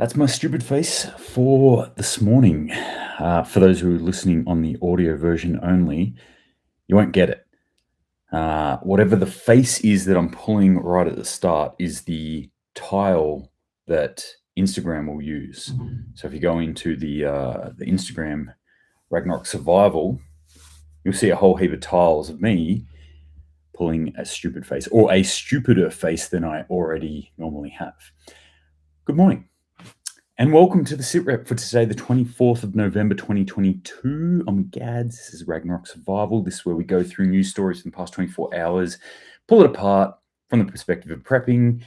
That's my stupid face for this morning. For those who are listening on the audio version only, you won't get it. Whatever the face is that I'm pulling right at the start is the tile that Instagram will use. So if you go into the Instagram Ragnarok Survival, you'll see a whole heap of tiles of me pulling a stupid face, or a stupider face than I already normally have. Good morning. And welcome to the SitRep for today, the 24th of November, 2022. I'm Gads. This is Ragnarok Survival. This is where we go through news stories from the past 24 hours, pull it apart from the perspective of prepping,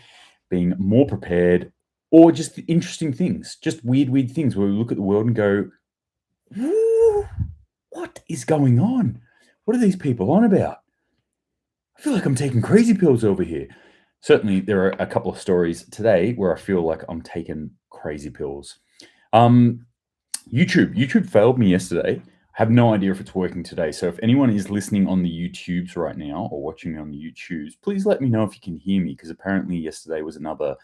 being more prepared, or just interesting things, just weird things where we look at the world and go, what is going on? What are these people on about? I feel like I'm taking crazy pills over here. Certainly, there are a couple of stories today where I feel like I'm taking crazy pills. YouTube failed me yesterday. I have no idea if it's working today. So if anyone is listening on the YouTubes right now or watching me on the YouTubes, please let me know if you can hear me, because apparently yesterday was another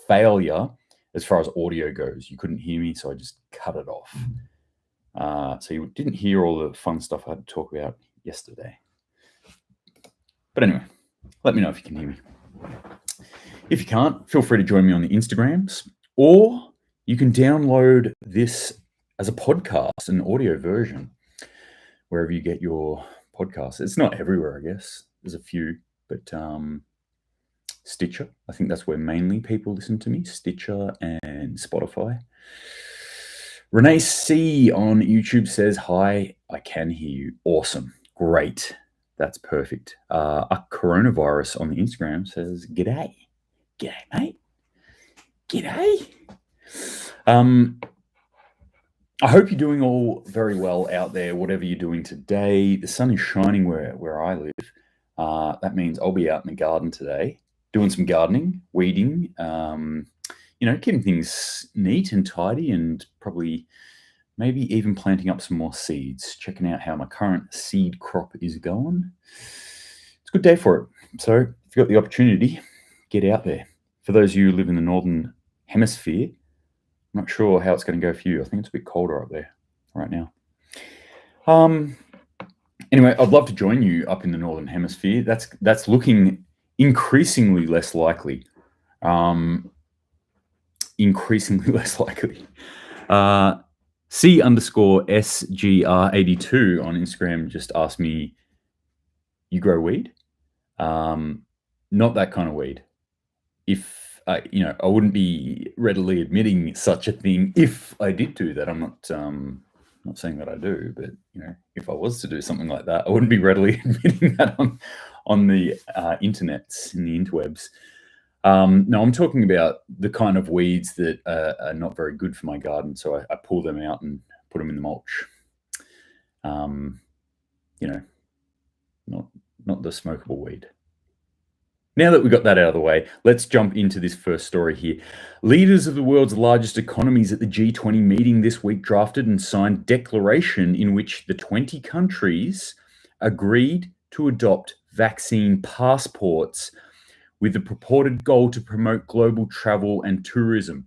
failure as far as audio goes. You couldn't hear me, so I just cut it off. So you didn't hear all the fun stuff I had to talk about yesterday. But anyway, let me know if you can hear me. If you can't, feel free to join me on the Instagrams, or you can download this as a podcast, an audio version, wherever you get your podcasts. It's not everywhere, I guess. There's a few, but Stitcher, I think that's where mainly people listen to me, Stitcher and Spotify. Renee C on YouTube says, hi, I can hear you. Awesome. Great. That's perfect. A coronavirus on the Instagram says, g'day. G'day, mate. G'day. I hope you're doing all very well out there, whatever you're doing today. The sun is shining where I live. That means I'll be out in the garden today, doing some gardening, weeding, keeping things neat and tidy, and probably maybe even planting up some more seeds, checking out how my current seed crop is going. It's a good day for it. So if you've got the opportunity, get out there. For those of you who live in the Northern Hemisphere, I'm not sure how it's going to go for you. I think it's a bit colder up there right now. Anyway, I'd love to join you up in the Northern Hemisphere. That's looking increasingly less likely. Increasingly less likely. C_SGR82 on Instagram just asked me, you grow weed? Not that kind of weed. If I wouldn't be readily admitting such a thing if I did do that. I'm not saying that I do, but if I was to do something like that, I wouldn't be readily admitting that on the internets, in the interwebs. No, I'm talking about the kind of weeds that are not very good for my garden. So I pull them out and put them in the mulch. Not the smokable weed. Now that we got that out of the way, let's jump into this first story here. Leaders of the world's largest economies at the G20 meeting this week drafted and signed a declaration in which the 20 countries agreed to adopt vaccine passports with the purported goal to promote global travel and tourism.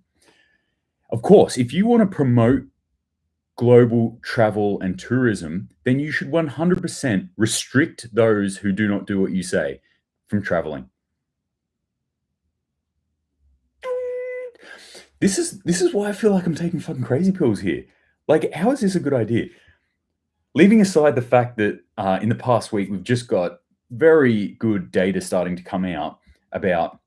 Of course, if you want to promote global travel and tourism, then you should 100% restrict those who do not do what you say from traveling. This is why I feel like I'm taking fucking crazy pills here. Like, how is this a good idea? Leaving aside the fact that in the past week, we've just got very good data starting to come out about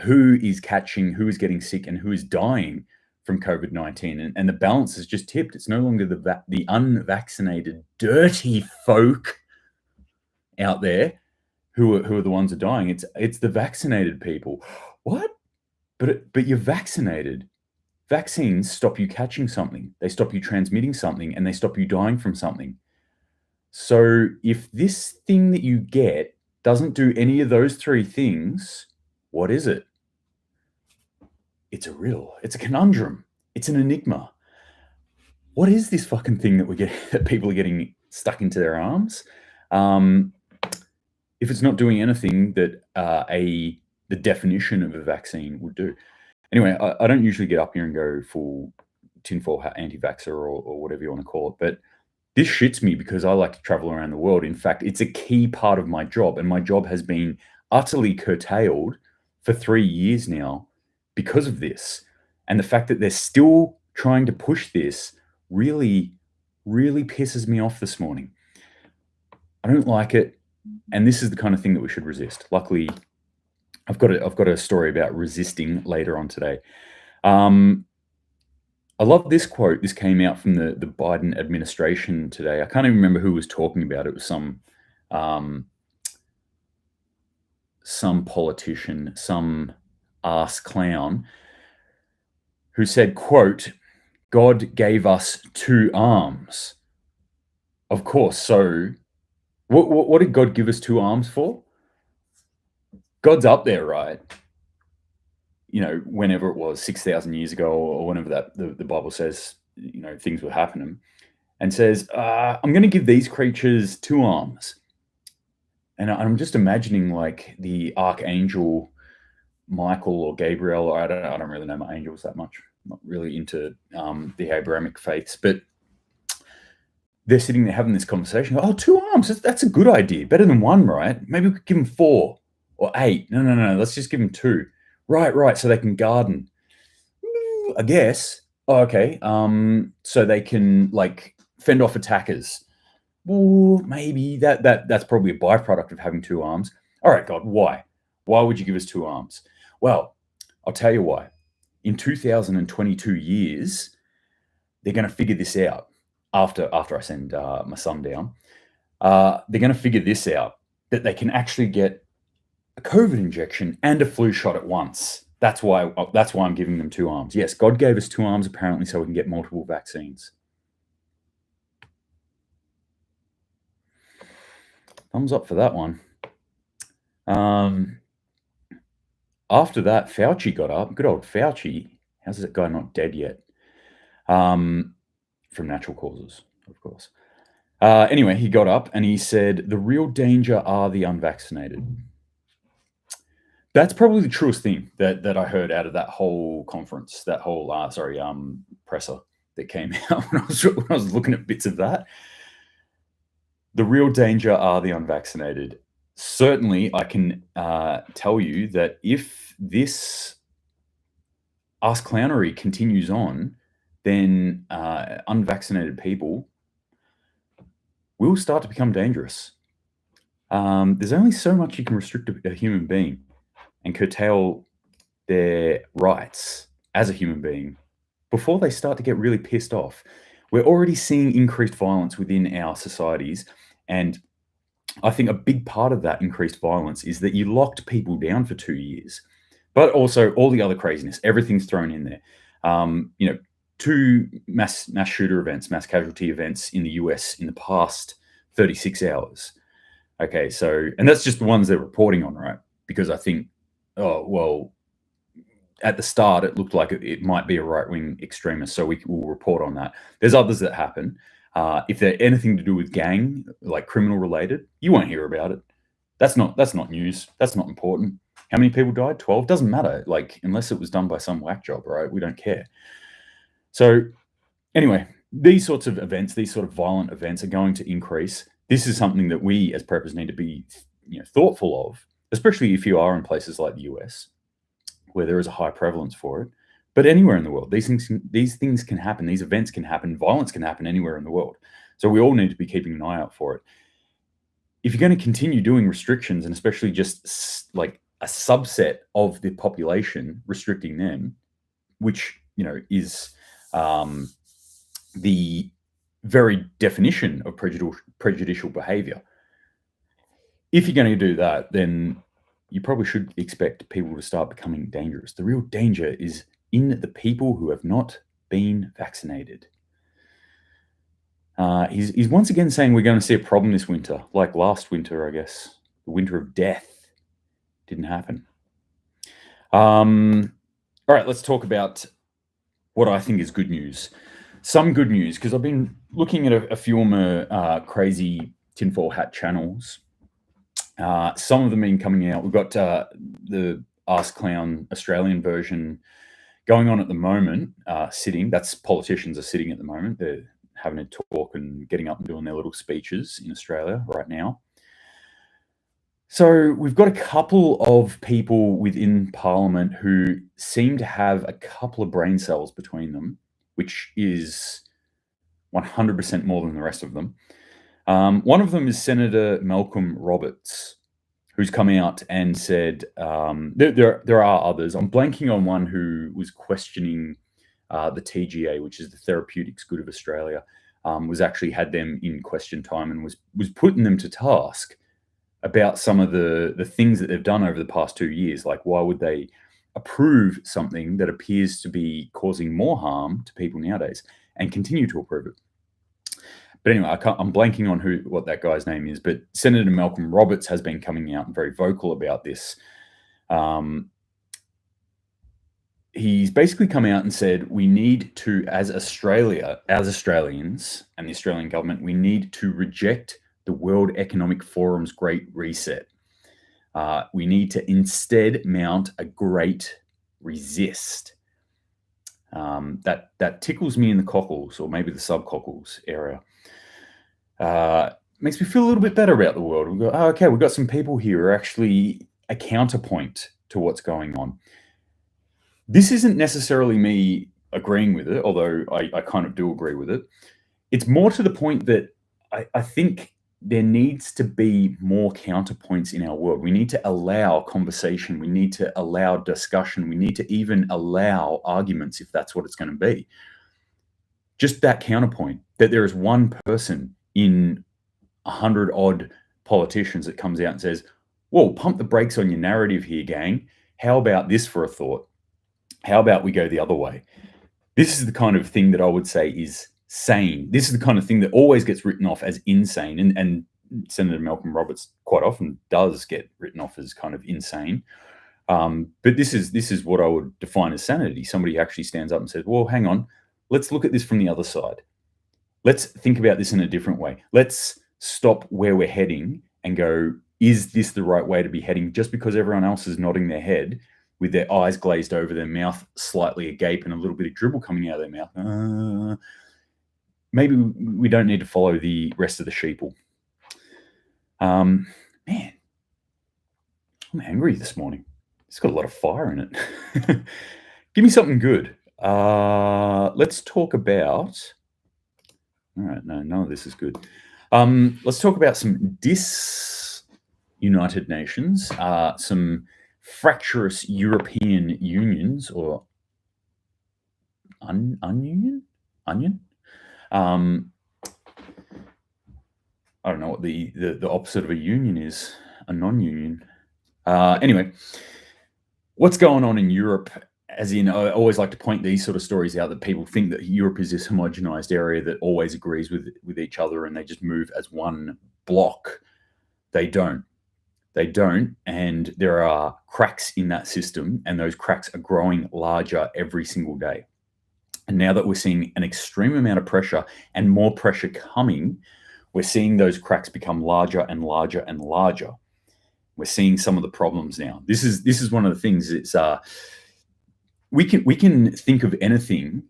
who is catching, who is getting sick, and who is dying from COVID-19. And the balance has just tipped. It's no longer the unvaccinated, dirty folk out there who are the ones who are dying. It's the vaccinated people. What? But you're vaccinated. Vaccines stop you catching something. They stop you transmitting something, and they stop you dying from something. So if this thing that you get doesn't do any of those three things, what is it? It's a conundrum. It's an enigma. What is this fucking thing that people are getting stuck into their arms? If it's not doing anything that the definition of a vaccine would do. Anyway, I don't usually get up here and go full tinfoil hat anti-vaxxer or whatever you want to call it, but this shits me because I like to travel around the world. In fact, it's a key part of my job, and my job has been utterly curtailed for 3 years now because of this. And the fact that they're still trying to push this really, really pisses me off this morning. I don't like it, and this is the kind of thing that we should resist. Luckily, I've got a story about resisting later on today. I love this quote. This came out from the Biden administration today. I can't even remember who was talking about it. It was some politician, some ass clown, who said, quote, "God gave us 2 arms." Of course. So what did God give us 2 arms for? God's up there, right? You know, whenever it was 6,000 years ago, or whenever that the Bible says, you know, things were happening, and says, I'm going to give these creatures 2 arms. And I'm just imagining like the archangel Michael or Gabriel, or I don't really know my angels that much. I'm not really into the Abrahamic faiths, but they're sitting there having this conversation. Oh, 2 arms, that's a good idea. Better than 1, right? Maybe we could give them 4 or 8. No. Let's just give them 2. Right. So they can garden. I guess. Oh, okay. So they can like fend off attackers. Well, maybe that's probably a byproduct of having 2 arms. All right, God, why? Why would you give us 2 arms? Well, I'll tell you why. In 2022 years, they're going to figure this out. After I send my son down, they're going to figure this out, that they can actually get a COVID injection and a flu shot at once. That's why I'm giving them 2 arms. Yes, God gave us 2 arms apparently so we can get multiple vaccines. Thumbs up for that one. After that, Fauci got up. Good old Fauci. How's that guy not dead yet? From natural causes, of course. Anyway, he got up and he said, "The real danger are the unvaccinated." That's probably the truest thing that I heard out of that whole conference, that whole presser that came out when I was looking at bits of that. The real danger are the unvaccinated. Certainly, I can tell you that if this ass clownery continues on, then unvaccinated people will start to become dangerous. There's only so much you can restrict a human being and curtail their rights as a human being before they start to get really pissed off. We're already seeing increased violence within our societies, and I think a big part of that increased violence is that you locked people down for 2 years, but also all the other craziness, everything's thrown in there. 2 mass shooter events, mass casualty events in the US in the past 36 hours. Okay, so, and that's just the ones they're reporting on, right? Because I think, at the start, it looked like it might be a right-wing extremist, so we will report on that. There's others that happen. If they're anything to do with gang, like criminal related, you won't hear about it. That's not news. That's not important. How many people died? 12? Doesn't matter. Like, unless it was done by some whack job, right? We don't care. So anyway, these sorts of events, these sort of violent events are going to increase. This is something that we as preppers need to be thoughtful of, especially if you are in places like the US, where there is a high prevalence for it. But anywhere in the world, these things can happen. These events can happen. Violence can happen anywhere in the world. So we all need to be keeping an eye out for it. If you're going to continue doing restrictions, and especially just like a subset of the population, restricting them, which is the very definition of prejudicial behavior. If you're going to do that, then you probably should expect people to start becoming dangerous. The real danger is in the people who have not been vaccinated. He's once again saying we're going to see a problem this winter, like last winter, I guess. The winter of death didn't happen. All right, let's talk about what I think is good news. Some good news, because I've been looking at a few crazy tinfoil hat channels. Some of them have been coming out. We've got the Ask Clown Australian version going on at the moment, sitting. That's politicians are sitting at the moment. They're having a talk and getting up and doing their little speeches in Australia right now. So we've got a couple of people within Parliament who seem to have a couple of brain cells between them, which is 100% more than the rest of them. One of them is Senator Malcolm Roberts, who's come out and said, there are others. I'm blanking on one who was questioning the TGA, which is the Therapeutics Good of Australia, was actually had them in question time and was putting them to task about some of the things that they've done over the past 2 years. Like, why would they approve something that appears to be causing more harm to people nowadays and continue to approve it? But anyway, I'm blanking on what that guy's name is, but Senator Malcolm Roberts has been coming out and very vocal about this. He's basically come out and said, we need to, as Australians and the Australian government, we need to reject the World Economic Forum's Great Reset. We need to instead mount a great resist. That tickles me in the cockles, or maybe the subcockles area. Makes me feel a little bit better about the world. We go, oh, okay, we've got some people here who are actually a counterpoint to what's going on. This isn't necessarily me agreeing with it, although I kind of do agree with it. It's more to the point that I think there needs to be more counterpoints in our world. We need to allow conversation. We need to allow discussion. We need to even allow arguments if that's what it's going to be. Just that counterpoint, that there is one person in 100 odd politicians that comes out and says, whoa, pump the brakes on your narrative here, gang. How about this for a thought? How about we go the other way? This is the kind of thing that I would say is sane. This is the kind of thing that always gets written off as insane. And Senator Malcolm Roberts quite often does get written off as kind of insane. But this is what I would define as sanity. Somebody actually stands up and says, well, hang on, let's look at this from the other side. Let's think about this in a different way. Let's stop where we're heading and go, is this the right way to be heading? Just because everyone else is nodding their head with their eyes glazed over, their mouth slightly agape and a little bit of dribble coming out of their mouth. Maybe we don't need to follow the rest of the sheeple. Man, I'm angry this morning. It's got a lot of fire in it. Give me something good. Let's talk about... All right, no, none of this is good. Let's talk about some disunited nations, some fractious European unions, or onion. I don't know what the opposite of a union is. A non-union. Anyway, what's going on in Europe? As in, I always like to point these sort of stories out that people think that Europe is this homogenized area that always agrees with each other and they just move as one block. They don't. They don't. And there are cracks in that system, and those cracks are growing larger every single day. And now that we're seeing an extreme amount of pressure and more pressure coming, we're seeing those cracks become larger and larger and larger. We're seeing some of the problems now. This is one of the things. It's we can think of anything,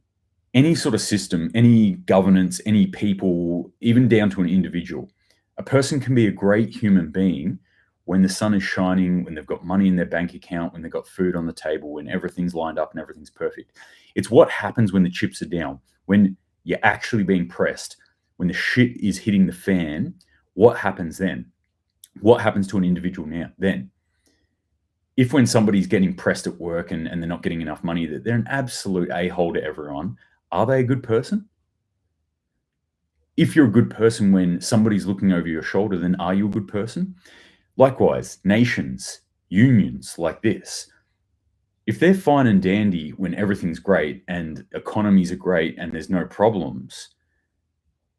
any sort of system, any governance, any people, even down to an individual. A person can be a great human being when the sun is shining, when they've got money in their bank account, when they've got food on the table, when everything's lined up and everything's perfect. It's what happens when the chips are down, when you're actually being pressed, when the shit is hitting the fan. What happens then? What happens to an individual now then? If when somebody's getting pressed at work and they're not getting enough money, that they're an absolute a-hole to everyone, are they a good person? If you're a good person when somebody's looking over your shoulder, then are you a good person? Likewise, nations, unions like this, if they're fine and dandy when everything's great and economies are great and there's no problems,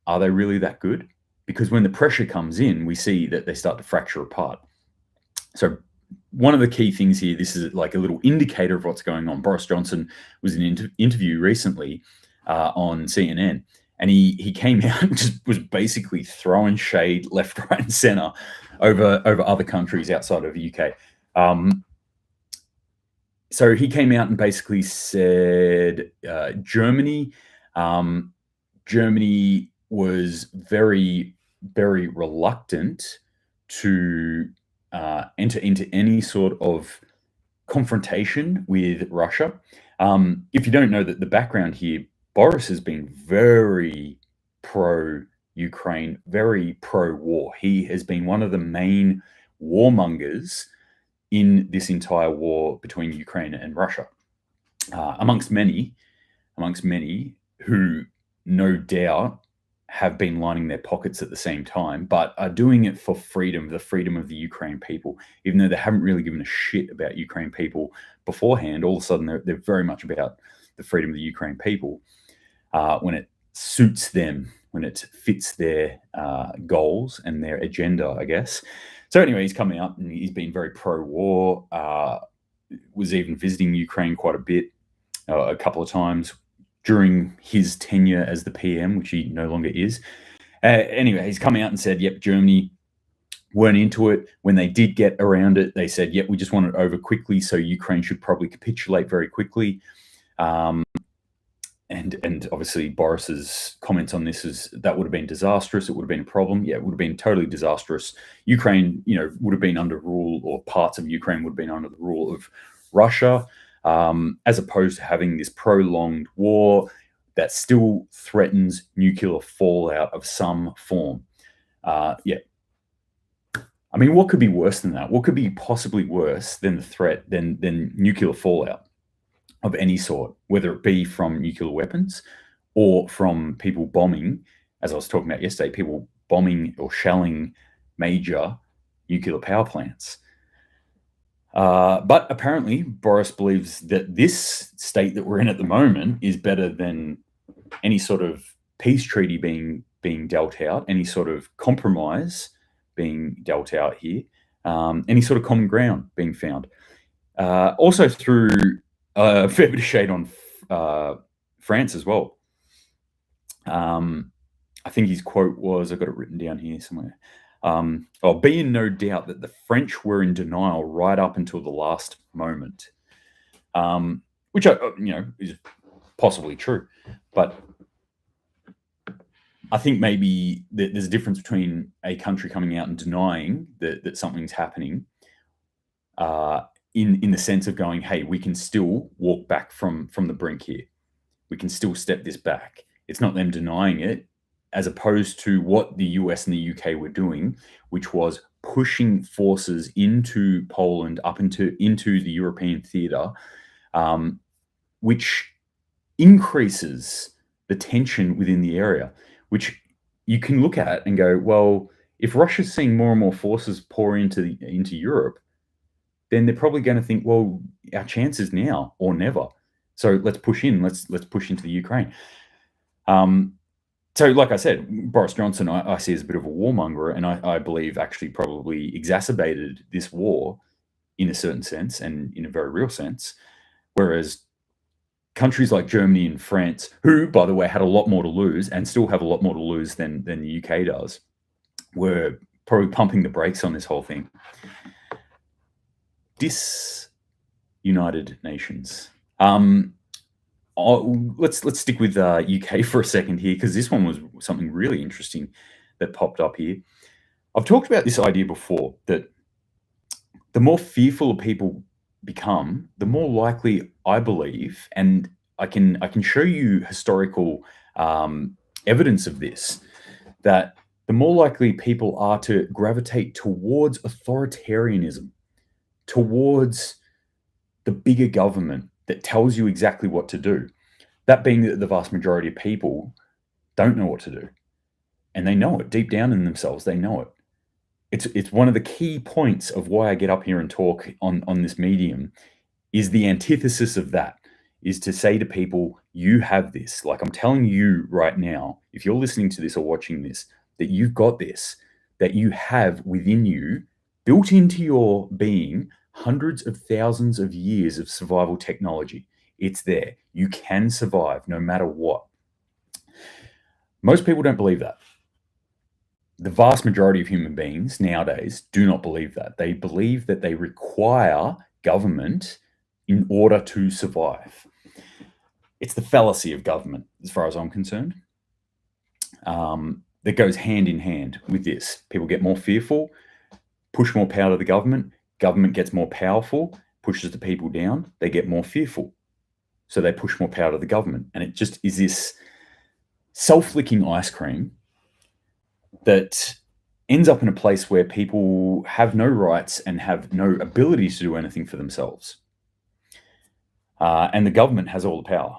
are they really that good? Because when the pressure comes in, we see that they start to fracture apart. So one of the key things here, this is like a little indicator of what's going on. Boris Johnson was in an interview recently on CNN, and he came out and just was basically throwing shade left, right, and center over other countries outside of the UK. So he came out and basically said Germany was very, very reluctant to enter into any sort of confrontation with Russia. If you don't know that the background here, Boris has been very pro Ukraine, very pro war. He has been one of the main warmongers in this entire war between Ukraine and Russia, amongst many who no doubt have been lining their pockets at the same time, but are doing it for freedom, the freedom of the Ukraine people, even though they haven't really given a shit about Ukraine people beforehand. All of a sudden, they're very much about the freedom of the Ukraine people when it suits them, when it fits their goals and their agenda, I guess. So anyway, he's coming out and he's been very pro-war, was even visiting Ukraine quite a bit, a couple of times during his tenure as the PM, which he no longer is. Anyway, he's come out and said, yep, Germany weren't into it. When they did get around it, they said, yep, we just want it over quickly, so Ukraine should probably capitulate very quickly. And obviously Boris's comments on this is that would have been disastrous. It would have been a problem. Yeah, it would have been totally disastrous. Ukraine, would have been under rule, or parts of Ukraine would have been under the rule of Russia, as opposed to having this prolonged war that still threatens nuclear fallout of some form. Yeah. I mean, what could be worse than that? What could be possibly worse than the threat, than nuclear fallout of any sort, whether it be from nuclear weapons or from people bombing, as I was talking about yesterday, people bombing or shelling major nuclear power plants. But apparently Boris believes that this state that we're in at the moment is better than any sort of peace treaty being dealt out, any sort of compromise being dealt out here, any sort of common ground being found. Also through a fair bit of shade on France as well. I think his quote was, I've got it written down here somewhere. I'll be in no doubt that the French were in denial right up until the last moment, which is possibly true, but I think maybe there's a difference between a country coming out and denying that something's happening, in the sense of going, hey, we can still walk back from the brink here. We can still step this back. It's not them denying it, as opposed to what the US and the UK were doing, which was pushing forces into Poland, up into the European theatre, which increases the tension within the area, which you can look at and go, well, if Russia's seeing more and more forces pour into Europe, then they're probably going to think, well, our chance is now or never. So let's push in. Let's push into the Ukraine. So like I said, Boris Johnson, I see as a bit of a warmonger, and I believe actually probably exacerbated this war in a certain sense and in a very real sense. Whereas countries like Germany and France, who, by the way, had a lot more to lose and still have a lot more to lose than the UK does, were probably pumping the brakes on this whole thing. United Nations. Let's stick with UK for a second here, because this one was something really interesting that popped up here. I've talked about this idea before, that the more fearful people become, the more likely I believe, and I can show you historical evidence of this, that the more likely people are to gravitate towards authoritarianism, towards the bigger government that tells you exactly what to do. That being that the vast majority of people don't know what to do. And they know it deep down in themselves. They know it. It's one of the key points of why I get up here and talk on this medium, is the antithesis of that, is to say to people, you have this. Like I'm telling you right now, if you're listening to this or watching this, that you've got this, that you have within you, built into your being, hundreds of thousands of years of survival technology. It's there. You can survive no matter what. Most people don't believe that. The vast majority of human beings nowadays do not believe that. They believe that they require government in order to survive. It's the fallacy of government, as far as I'm concerned, that goes hand in hand with this. People get more fearful, push more power to the government. Government gets more powerful, pushes the people down. They get more fearful, so they push more power to the government. And it just is this self-licking ice cream that ends up in a place where people have no rights and have no ability to do anything for themselves. And the government has all the power.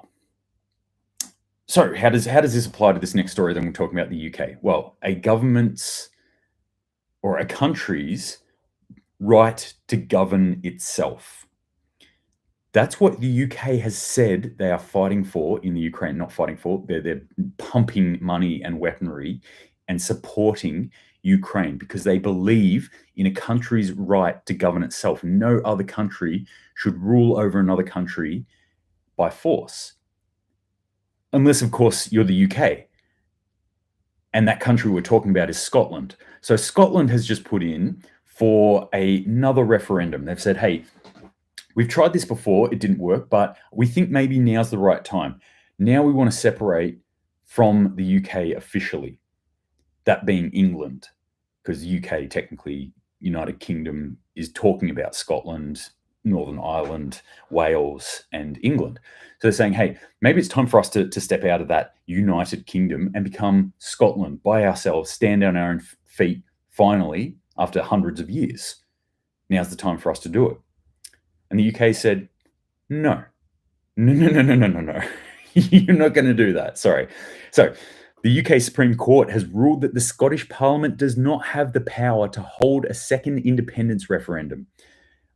So how does this apply to this next story that we're talking about, the UK? Well, a government's or a country's right to govern itself. That's what the UK has said they are fighting for in the Ukraine, not fighting for. They're pumping money and weaponry and supporting Ukraine because they believe in a country's right to govern itself. No other country should rule over another country by force. Unless, of course, you're the UK. And that country we're talking about is Scotland. So Scotland has just put in for another referendum. They've said, hey, we've tried this before, it didn't work, but we think maybe now's the right time. Now we want to separate from the UK officially, that being England, because the UK, technically, United Kingdom, is talking about Scotland, Northern Ireland, Wales, and England. So they're saying, hey, maybe it's time for us to step out of that United Kingdom and become Scotland by ourselves, stand on our own feet, finally, after hundreds of years. Now's the time for us to do it. And the UK said, no. You're not going to do that. Sorry. So the UK Supreme Court has ruled that the Scottish Parliament does not have the power to hold a second independence referendum.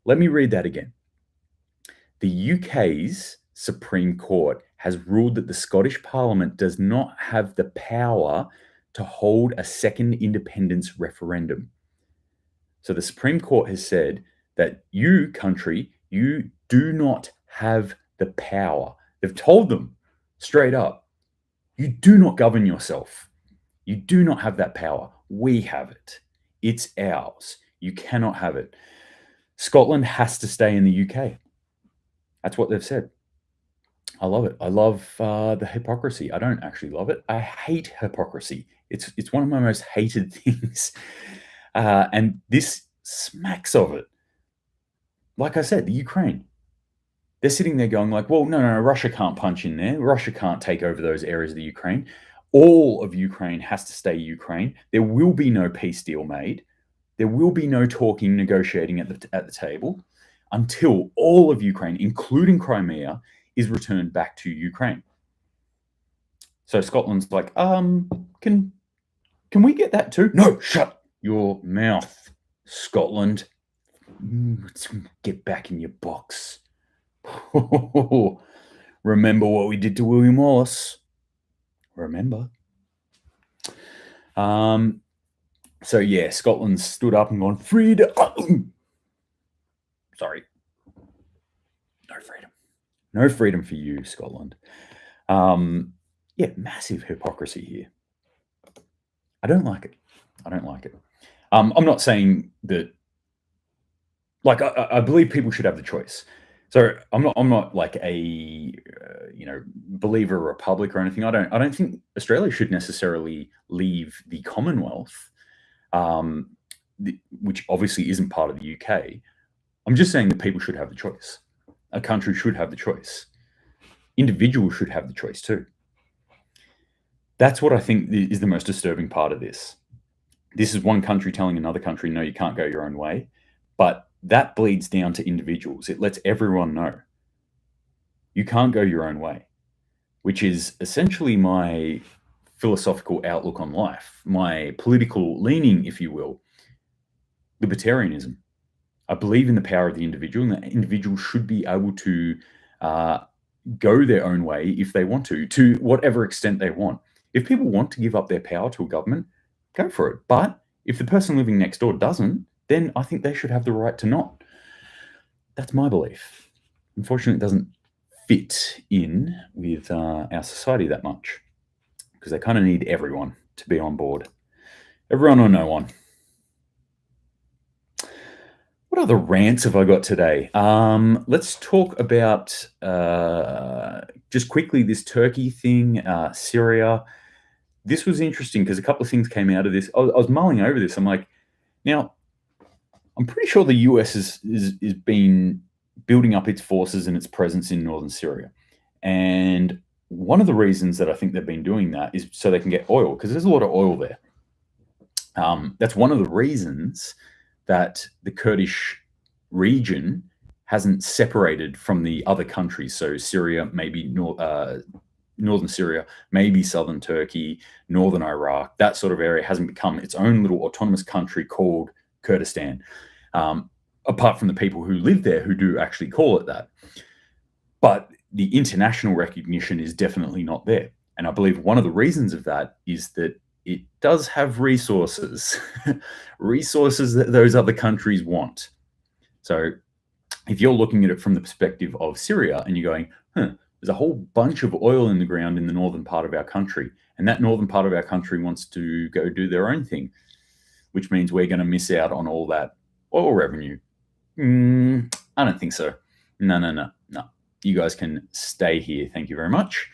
Let me read that again. The UK's Supreme Court has ruled that the Scottish Parliament does not have the power to hold a second independence referendum. So the Supreme Court has said that you, country, you do not have the power. They've told them straight up, you do not govern yourself. You do not have that power. We have it. It's ours. You cannot have it. Scotland has to stay in the UK. That's what they've said. I love it. I love the hypocrisy. I don't actually love it. I hate hypocrisy. It's one of my most hated things. And this smacks of it. Like I said, the Ukraine. They're sitting there going like, well, no, Russia can't punch in there. Russia can't take over those areas of the Ukraine. All of Ukraine has to stay Ukraine. There will be no peace deal made. There will be no talking, negotiating at the table until all of Ukraine, including Crimea, is returned back to Ukraine. So Scotland's like, can we get that too? No, shut your mouth, Scotland. Let's get back in your box. Remember what we did to William Wallace? Remember? So yeah, Scotland stood up and gone, freedom. Sorry. No freedom. No freedom for you, Scotland. Yeah, massive hypocrisy here. I don't like it. I'm not saying that, like, I believe people should have the choice. So I'm not like a believer of a republic or anything. I don't think Australia should necessarily leave the Commonwealth, which obviously isn't part of the UK. I'm just saying that people should have the choice. A country should have the choice. Individuals should have the choice too. That's what I think is the most disturbing part of this. This is one country telling another country, no, you can't go your own way. But that bleeds down to individuals. It lets everyone know you can't go your own way, which is essentially my philosophical outlook on life, my political leaning, if you will, libertarianism. I believe in the power of the individual, and the individual should be able to go their own way if they want to whatever extent they want. If people want to give up their power to a government, go for it. But if the person living next door doesn't, then I think they should have the right to not. That's my belief. Unfortunately, it doesn't fit in with our society that much, because they kind of need everyone to be on board. Everyone or no one. What other rants have I got today? Let's talk about just quickly this Turkey thing, Syria. This was interesting because a couple of things came out of this. I was mulling over this. I'm like, now I'm pretty sure the US is been building up its forces and its presence in northern Syria, and one of the reasons that I think they've been doing that is so they can get oil because there's a lot of oil there. That's one of the reasons that the Kurdish region hasn't separated from the other countries. So Syria, maybe northern Syria, maybe southern Turkey, northern Iraq, that sort of area hasn't become its own little autonomous country called Kurdistan. Apart from the people who live there who do actually call it that. But the international recognition is definitely not there. And I believe one of the reasons of that is that it does have resources, resources that those other countries want. So if you're looking at it from the perspective of Syria and you're going, there's a whole bunch of oil in the ground in the northern part of our country, and that northern part of our country wants to go do their own thing, which means we're going to miss out on all that oil revenue. I don't think so. No. You guys can stay here. Thank you very much.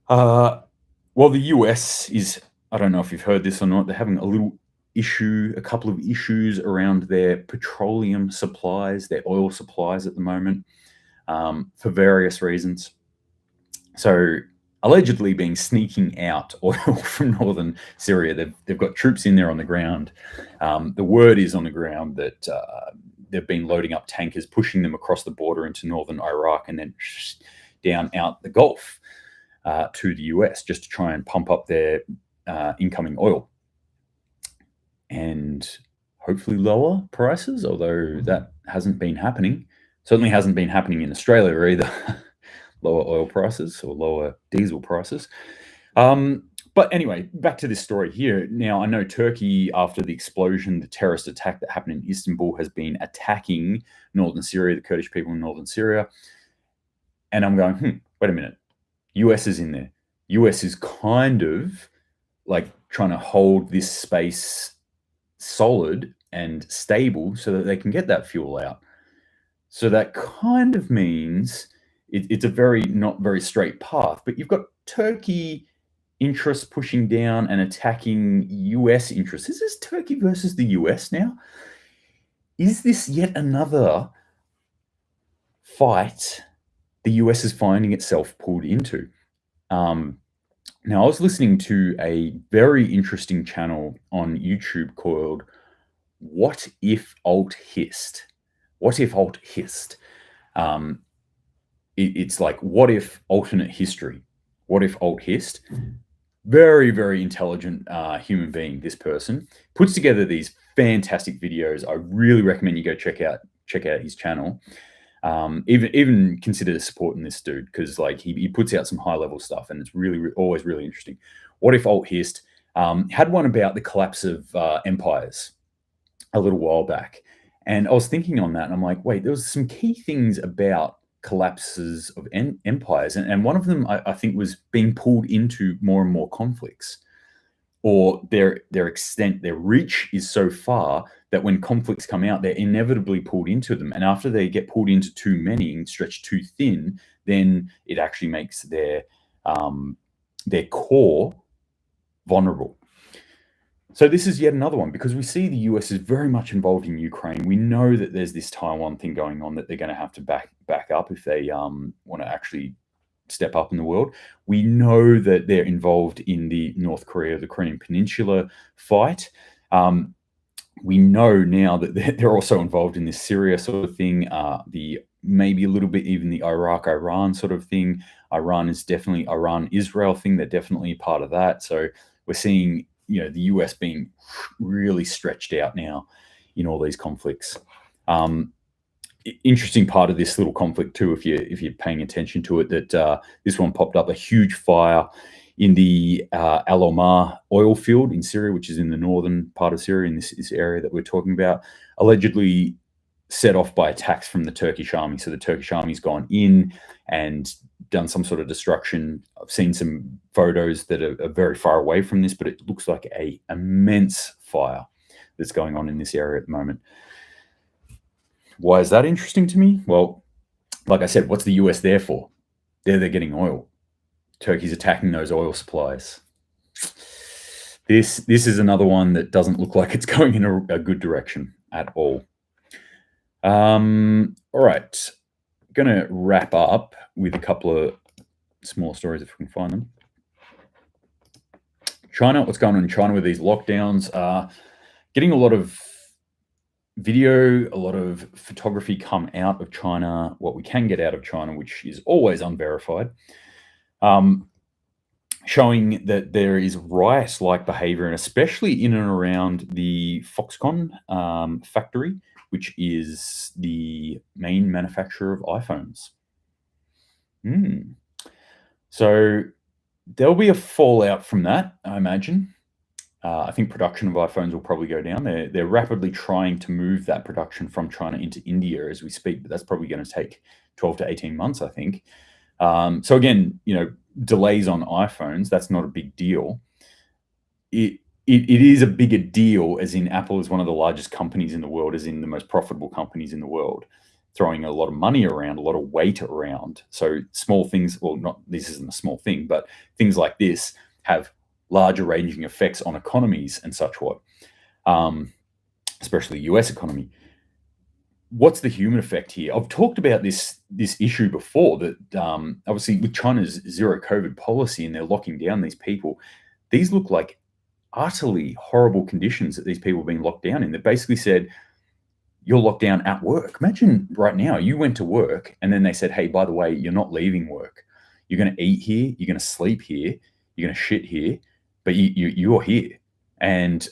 Well, the US is, I don't know if you've heard this or not, they're having a couple of issues around their petroleum supplies, their oil supplies at the moment, for various reasons. So allegedly being sneaking out oil from northern Syria. They've got troops in there on the ground. The word is on the ground that they've been loading up tankers, pushing them across the border into northern Iraq and then down out the Gulf to the US just to try and pump up their incoming oil and hopefully lower prices, although that hasn't been happening. Certainly hasn't been happening in Australia either. Lower oil prices or lower diesel prices. But anyway, back to this story here. Now, I know Turkey, after the explosion, the terrorist attack that happened in Istanbul, has been attacking northern Syria, the Kurdish people in northern Syria. And I'm going, wait a minute. US is in there. US is kind of like trying to hold this space solid and stable so that they can get that fuel out. So that kind of means it's a not very straight path, but you've got Turkey interests pushing down and attacking US interests. Is this Turkey versus the US now? Is this yet another fight the US is finding itself pulled into? Now, I was listening to a very interesting channel on YouTube called What If Alt Hist? What If Alt Hist? It's like, what if alternate history? What if Alt Hist? Very, very intelligent human being, this person. Puts together these fantastic videos. I really recommend you go check out his channel. Even consider supporting this dude because like he puts out some high level stuff and it's always really interesting. What if Alt Hist had one about the collapse of empires a little while back, and I was thinking on that, and I'm like, wait, there was some key things about collapses of empires, and one of them I think was being pulled into more and more conflicts, or their extent, their reach is so far that when conflicts come out, they're inevitably pulled into them. And after they get pulled into too many and stretched too thin, then it actually makes their core vulnerable. So this is yet another one, because we see the US is very much involved in Ukraine. We know that there's this Taiwan thing going on that they're going to have to back up if they want to actually step up in the world. We know that they're involved in the North Korea, the Korean Peninsula fight. We know now that they're also involved in this Syria sort of thing, maybe a little bit even the Iraq-Iran sort of thing. Iran-Israel thing, they're definitely part of that. So we're seeing, the US being really stretched out now in all these conflicts. Interesting part of this little conflict too, if you're paying attention to it, that this one popped up, a huge fire in the Al Omar oil field in Syria, which is in the northern part of Syria, in this area that we're talking about, allegedly set off by attacks from the Turkish army. So the Turkish army's gone in and done some sort of destruction. I've seen some photos that are very far away from this, but it looks like an immense fire that's going on in this area at the moment. Why is that interesting to me? Well, like I said, what's the US there for? They're getting oil. Turkey's attacking those oil supplies. This is another one that doesn't look like it's going in a good direction at all. All right. Going to wrap up with a couple of small stories if we can find them. China, what's going on in China with these lockdowns? Getting a lot of video, a lot of photography come out of China, what we can get out of China, which is always unverified, showing that there is riot-like behavior, and especially in and around the Foxconn factory, which is the main manufacturer of iPhones. So there'll be a fallout from that, I imagine. I think production of iPhones will probably go down. They're rapidly trying to move that production from China into India as we speak, but that's probably going to take 12 to 18 months, I think. So again, delays on iPhones, that's not a big deal. It is a bigger deal, as in Apple is one of the largest companies in the world, as in the most profitable companies in the world, throwing a lot of money around, a lot of weight around. So small things, well, this isn't a small thing, but things like this have larger ranging effects on economies and such what, especially US economy. What's the human effect here? I've talked about this issue before, that obviously with China's zero COVID policy and they're locking down these people, these look like utterly horrible conditions that these people are being locked down in. They basically said, you're locked down at work. Imagine right now, you went to work and then they said, hey, by the way, you're not leaving work. You're going to eat here, you're going to sleep here, you're going to shit here, but you're here. And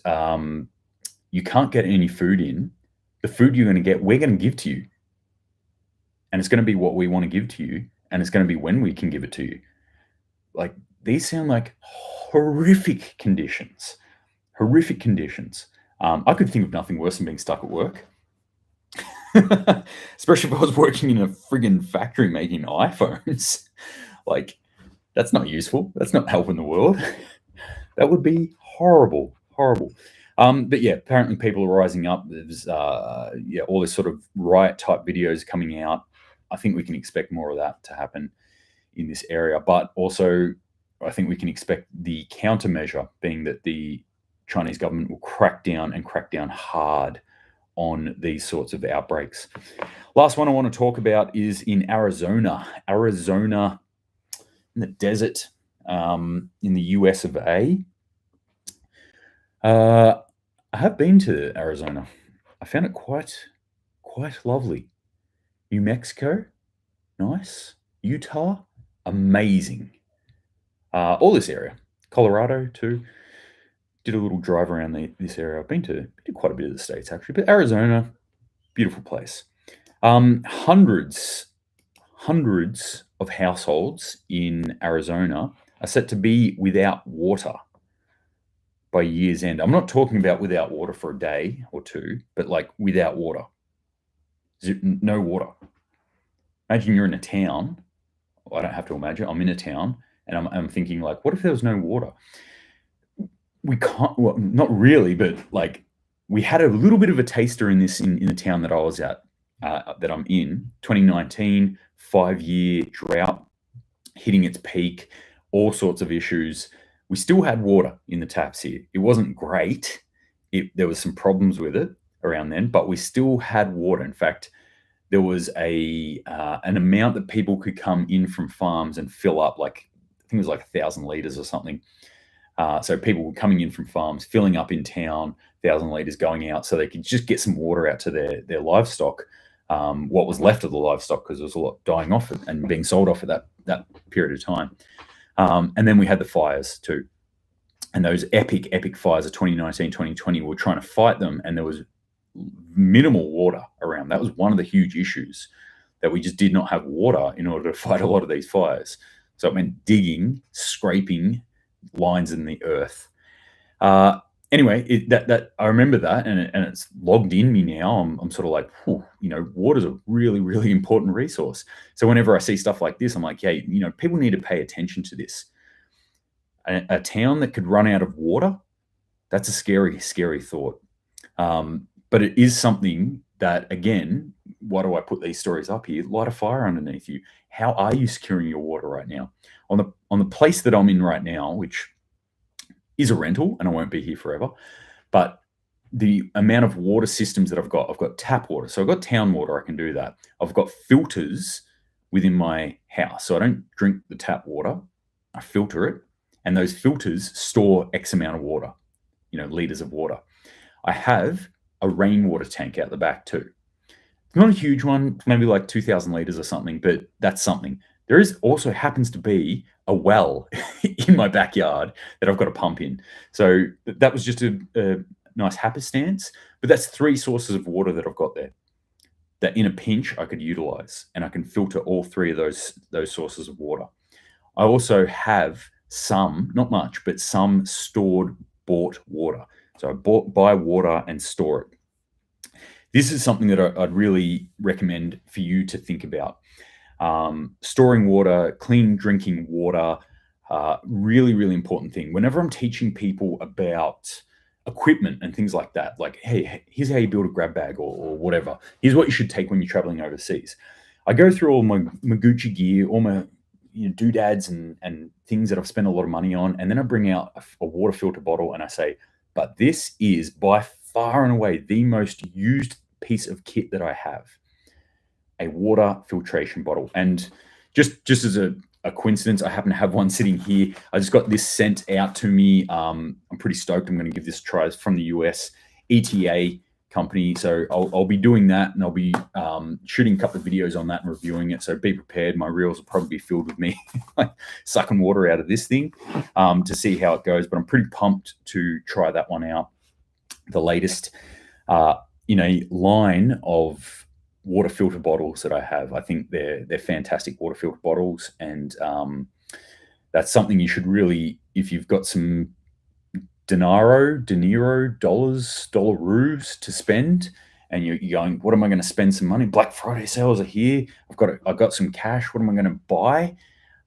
you can't get any food in. The food you're going to get, we're going to give to you. And it's going to be what we want to give to you. And it's going to be when we can give it to you. Like, these sound like horrific conditions. Horrific conditions. I could think of nothing worse than being stuck at work. Especially if I was working in a friggin' factory making iPhones. Like, that's not useful. That's not helping the world. That would be horrible, horrible. But yeah, apparently people are rising up. There's all this sort of riot type videos coming out. I think we can expect more of that to happen in this area. But also, I think we can expect the countermeasure being that the Chinese government will crack down hard on these sorts of outbreaks. Last one I want to talk about is in Arizona. Arizona, in the desert, in the US of A. I have been to Arizona. I found it quite lovely. New Mexico, nice. Utah, amazing. All this area. Colorado too. Did a little drive around this area. I've been to quite a bit of the states actually, but Arizona, beautiful place. Hundreds of households in Arizona are set to be without water by year's end. I'm not talking about without water for a day or two, but like without water. No water. Imagine you're in a town. Well, I don't have to imagine. I'm in a town and I'm thinking, like, what if there was no water? We can't, well, not really, but like we had a little bit of a taster in this in the town that I was at, that I'm in. 2019, 5-year drought hitting its peak, all sorts of issues. We still had water in the taps here. It wasn't great. There was some problems with it around then, but we still had water. In fact, there was an amount that people could come in from farms and fill up, like, I think it was like 1,000 liters or something. So people were coming in from farms, filling up in town, 1,000 liters going out, so they could just get some water out to their livestock, what was left of the livestock, because there was a lot dying off and being sold off at that period of time. And then we had the fires too. And those epic fires of 2019, 2020, we were trying to fight them, and there was minimal water around. That was one of the huge issues, that we just did not have water in order to fight a lot of these fires. So it meant digging, scraping lines in the earth. Anyway, that I remember that, and it's logged in me now. I'm sort of like, water's a really, really important resource. So whenever I see stuff like this, I'm like, hey, people need to pay attention to this. A town that could run out of water, that's a scary, scary thought. But it is something that, again, why do I put these stories up here? Light a fire underneath you. How are you securing your water right now? On the place that I'm in right now, which is a rental, and I won't be here forever, but the amount of water systems that I've got tap water. So I've got town water, I can do that. I've got filters within my house. So I don't drink the tap water, I filter it. And those filters store X amount of water, liters of water. I have a rainwater tank out the back too. Not a huge one, maybe like 2,000 liters or something, but that's something. There is also happens to be a well in my backyard that I've got to pump in. So that was just a nice happenstance, but that's 3 sources of water that I've got there that in a pinch I could utilize, and I can filter all 3 of those sources of water. I also have some, not much, but some stored bought water. So I buy water and store it. This is something that I'd really recommend for you to think about. Storing water, clean drinking water, really, really important thing. Whenever I'm teaching people about equipment and things like that, like, hey, here's how you build a grab bag or whatever. Here's what you should take when you're traveling overseas. I go through all my Gucci gear, all my doodads and things that I've spent a lot of money on, and then I bring out a water filter bottle and I say, but this is by far and away the most used piece of kit that I have, a water filtration bottle. And just as a coincidence, I happen to have one sitting here. I just got this sent out to me. I'm pretty stoked. I'm going to give this a try. It's from the US, ETA company. So I'll be doing that, and I'll be shooting a couple of videos on that and reviewing it. So be prepared. My reels will probably be filled with me sucking water out of this thing to see how it goes. But I'm pretty pumped to try that one out. The latest in a line of water filter bottles that I have. I think they're fantastic water filter bottles, and that's something you should really, if you've got some dollars to spend, and you're going, what am I going to spend some money? Black Friday sales are here. I've got some cash. What am I going to buy?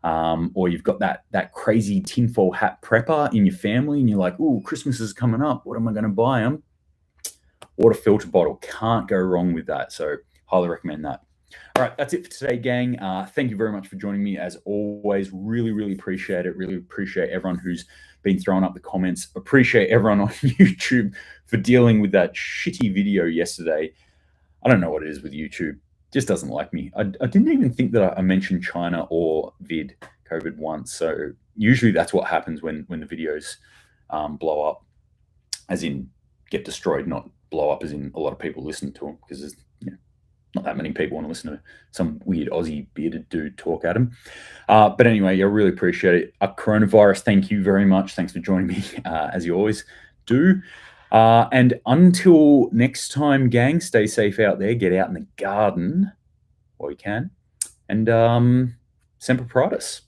Or you've got that crazy tinfoil hat prepper in your family, and you're like, oh, Christmas is coming up. What am I going to buy them? Water filter bottle, can't go wrong with that. So highly recommend that. All right, that's it for today, gang. Thank you very much for joining me. As always, really, really appreciate it. Really appreciate everyone who's been throwing up the comments. Appreciate everyone on YouTube for dealing with that shitty video yesterday. I don't know what it is with YouTube. Just doesn't like me. I didn't even think that I mentioned China or COVID once. So usually that's what happens when the videos blow up, as in get destroyed, not blow up as in a lot of people listen to them, because there's not that many people want to listen to some weird Aussie bearded dude talk at him. But anyway, I really appreciate it. Coronavirus, thank you very much. Thanks for joining me, as you always do. And until next time, gang, stay safe out there. Get out in the garden while you can. And Semper Paratus.